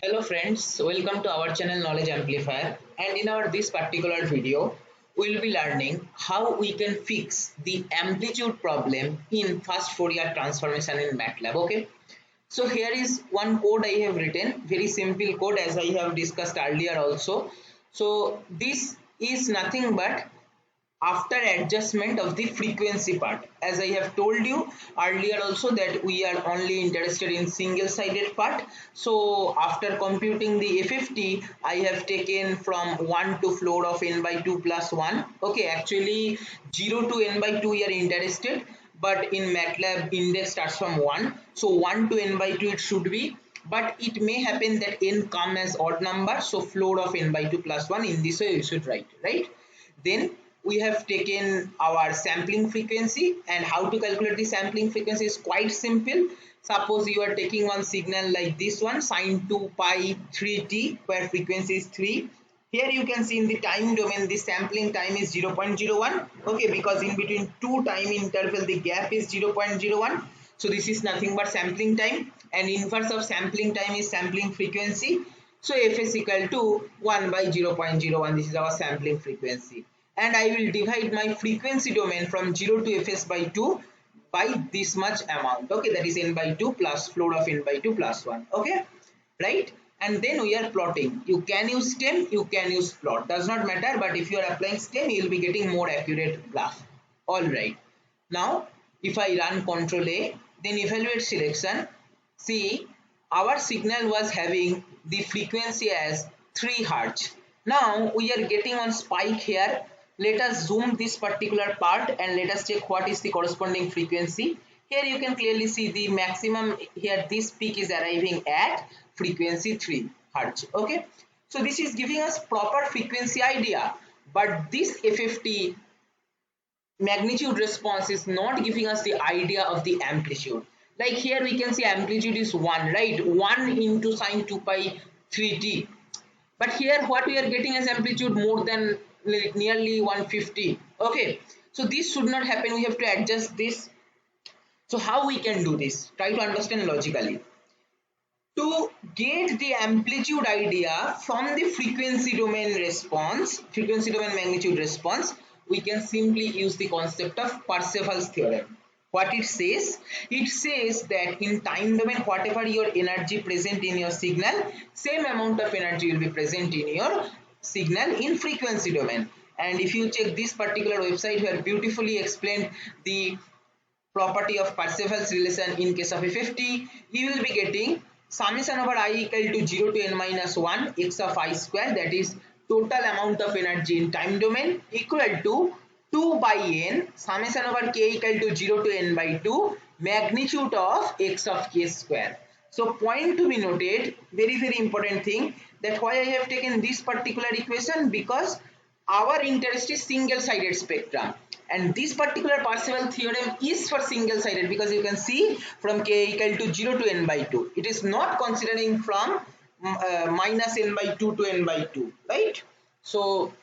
Hello friends, welcome to our channel Knowledge Amplifier, and in our this particular video we will be learning how we can fix the amplitude problem in fast Fourier transformation in MATLAB. Okay, so here is one code I have written, very simple code as I have discussed earlier also. So this is nothing but after adjustment of the frequency part, as I have told you earlier also that we are only interested in single sided part. So after computing the FFT I have taken from 1 to floor of n by 2 plus 1. Okay, actually 0 to n by 2 we are interested, but in MATLAB index starts from 1, so 1 to n by 2 it should be, but it may happen that n come as odd number, so floor of n by 2 plus 1, in this way you should write, right? Then we have taken our sampling frequency, and how to calculate the sampling frequency is quite simple. Suppose you are taking one signal like this one, sine 2 pi 3t, where frequency is 3. Here you can see in the time domain the sampling time is 0.01. Okay, because in between two time interval the gap is 0.01. So this is nothing but sampling time, and inverse of sampling time is sampling frequency. So f is equal to 1 by 0.01. This is our sampling frequency, and I will divide my frequency domain from 0 to fs by 2 by this much amount. Okay, that is n by 2 plus floor of n by 2 plus 1. Okay, right? And then we are plotting. You can use stem, you can use plot, does not matter, but if you are applying stem you will be getting more accurate graph. All right, now if I run control A, then evaluate selection, see our signal was having the frequency as 3 Hz. Now we are getting on spike here. Let us zoom this particular part and let us check what is the corresponding frequency. Here you can clearly see the maximum here, this peak is arriving at frequency 3 Hz. Okay, so this is giving us proper frequency idea, but this FFT magnitude response is not giving us the idea of the amplitude. Like here we can see amplitude is 1, right? 1 into sine 2 pi 3t, but here what we are getting as amplitude more than nearly 150. Okay, so this should not happen, we have to adjust this. So how we can do this? Try to understand logically. To get the amplitude idea from the frequency domain response, frequency domain magnitude response, we can simply use the concept of Parseval's theorem. What it says? It says that in time domain, whatever your energy present in your signal, same amount of energy will be present in your signal in frequency domain. And if you check this particular website here, beautifully explained the property of Parseval's relation in case of FFT, you will be getting summation over I equal to 0 to n minus 1 x of I square, that is total amount of energy in time domain, equal to 2 by n summation over k equal to 0 to n by 2 magnitude of x of k square. So point to be noted, very important thing, that why I have taken this particular equation, because our interest is single sided spectrum, and this particular Parseval theorem is for single sided, because you can see from k equal to 0 to n by 2, it is not considering from minus n by 2 to n by 2, right? So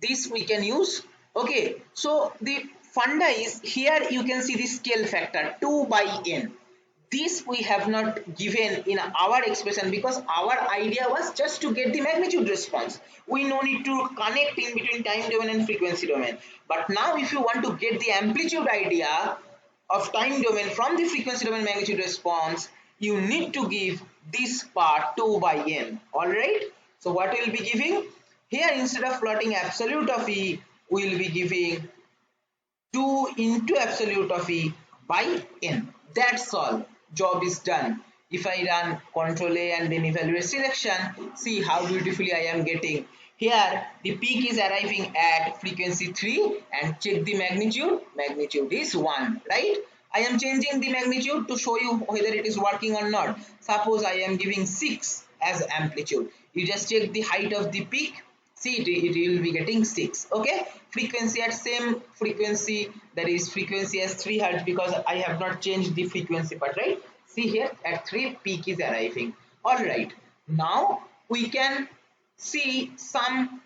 this we can use. Okay, so the funda is here, you can see the scale factor 2 by n. This we have not given in our expression, because our idea was just to get the magnitude response. We no need to connect in between time domain and frequency domain. But now if you want to get the amplitude idea of time domain from the frequency domain magnitude response, you need to give this part 2 by n. All right, so what we will be giving here, instead of plotting absolute of E, we will be giving 2 into absolute of E by n. That's all. Job is done. If I run control A and then evaluate selection, see how beautifully I am getting. Here the peak is arriving at frequency 3, and check the magnitude. Magnitude is 1, right? I am changing the magnitude to show you whether it is working or not. Suppose I am giving 6 as amplitude. You just check the height of the peak. See, it will be getting 6. Okay, frequency at same frequency, that is frequency as 3 Hz, because I have not changed the frequency part, right? See here at 3 peak is arriving. All right, now we can see some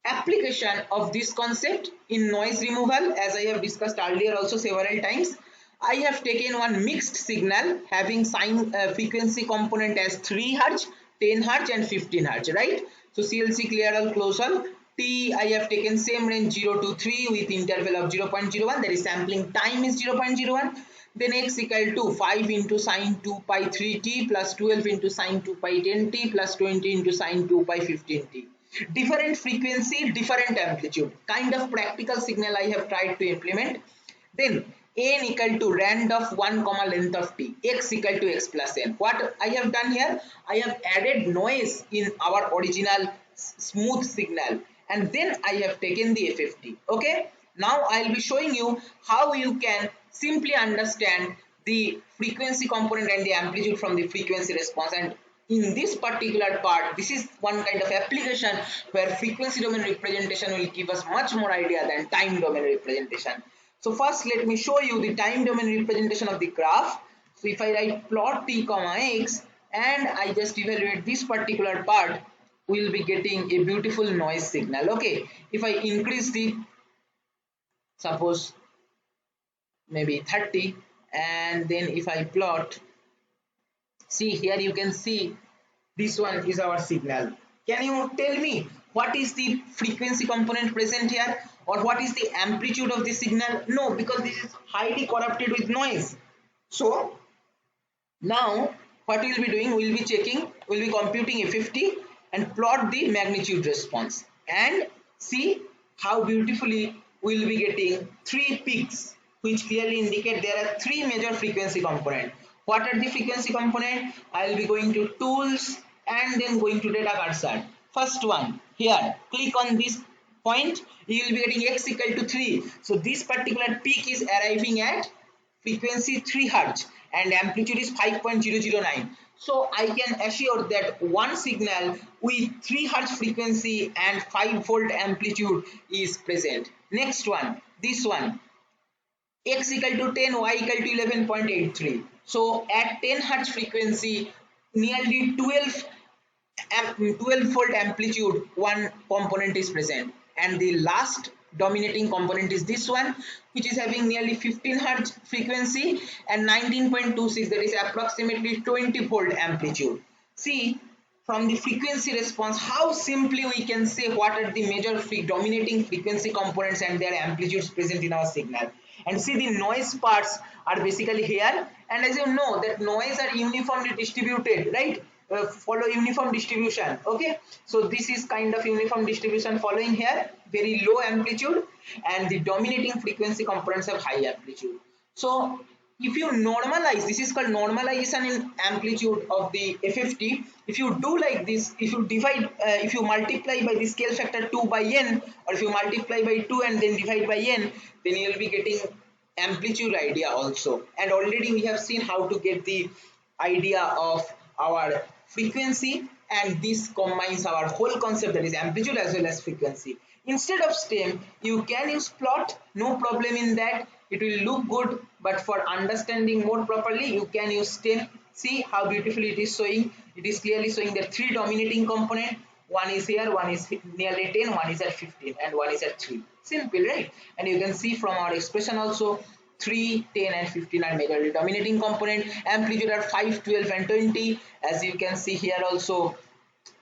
application of this concept in noise removal, as I have discussed earlier also several times. I have taken one mixed signal having sine frequency component as 3 Hz 10 hertz and 15 hertz, right? So CLC clear all, close all. T I have taken same range 0 to 3 with interval of 0.01, that is sampling time is 0.01. Then x equal to 5 into sine 2 pi 3t plus 12 into sine 2 pi 10t plus 20 into sine 2 pi 15t. Different frequency, different amplitude, kind of practical signal I have tried to implement. Then n equal to rand of 1 comma length of t, x equal to x plus n. What I have done here, I have added noise in our original smooth signal, and then I have taken the FFT. Okay, now I will be showing you how you can simply understand the frequency component and the amplitude from the frequency response. And in this particular part, this is one kind of application where frequency domain representation will give us much more idea than time domain representation. So first let me show you the time domain representation of the graph. So if I write plot t comma x and I just evaluate this particular part, we will be getting a beautiful noise signal. Okay, if I increase the, suppose maybe 30, and then if I plot, see here you can see this one is our signal. Can you tell me what is the frequency component present here, or what is the amplitude of the signal? No, because this is highly corrupted with noise. So now what we will be doing, we will be checking, we will be computing FFT and plot the magnitude response and see how beautifully we will be getting three peaks, which clearly indicate there are three major frequency components. What are the frequency component? I will be going to tools and then going to data cursor. First one here, click on this point, you will be getting x equal to 3. So this particular peak is arriving at frequency 3 hertz and amplitude is 5.009. So I can assure that one signal with 3 hertz frequency and 5 volt amplitude is present. Next one, this one, x equal to 10, y equal to 11.83. So at 10 hertz frequency, nearly 12 volt amplitude, one component is present, and the last dominating component is this one, which is having nearly 15 hertz frequency and 19.26, that is approximately 20 volt amplitude. See from the frequency response how simply we can say what are the major dominating frequency components and their amplitudes present in our signal. And see the noise parts are basically here, and as you know that noise are uniformly distributed, right? Follow uniform distribution. Okay, so this is kind of uniform distribution following here, very low amplitude, and the dominating frequency components have high amplitude. So if you normalize, this is called normalization in amplitude of the FFT. If you do like this, if you divide, if you multiply by the scale factor 2 by n, or if you multiply by 2 and then divide by n, then you will be getting amplitude idea also. And already we have seen how to get the idea of our frequency, and this combines our whole concept, that is amplitude as well as frequency. Instead of stem, you can use plot, no problem in that, it will look good, but for understanding more properly you can use stem. See how beautifully it is showing, it is clearly showing the three dominating component, one is here, one is nearly 10, one is at 15 and one is at 3. Simple, right? And you can see from our expression also 3, 10 and 15 are majorly dominating component, amplitude are 5, 12 and 20. As you can see here also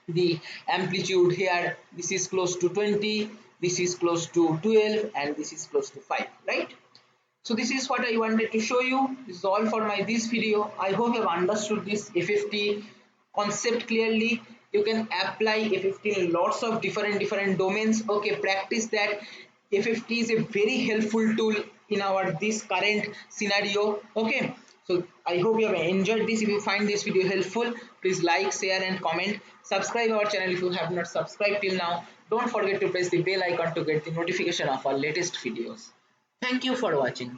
the amplitude here, this is close to 20, this is close to 12 and this is close to 5, right? So this is what I wanted to show you. This is all for my this video. I hope you have understood this FFT concept clearly. You can apply FFT in lots of different domains. Okay, practice that. FFT is a very helpful tool in our this current scenario. Okay, so I hope you have enjoyed this. If you find this video helpful, please like, share and comment. Subscribe our channel if you have not subscribed till now. Don't forget to press the bell icon to get the notification of our latest videos. Thank you for watching.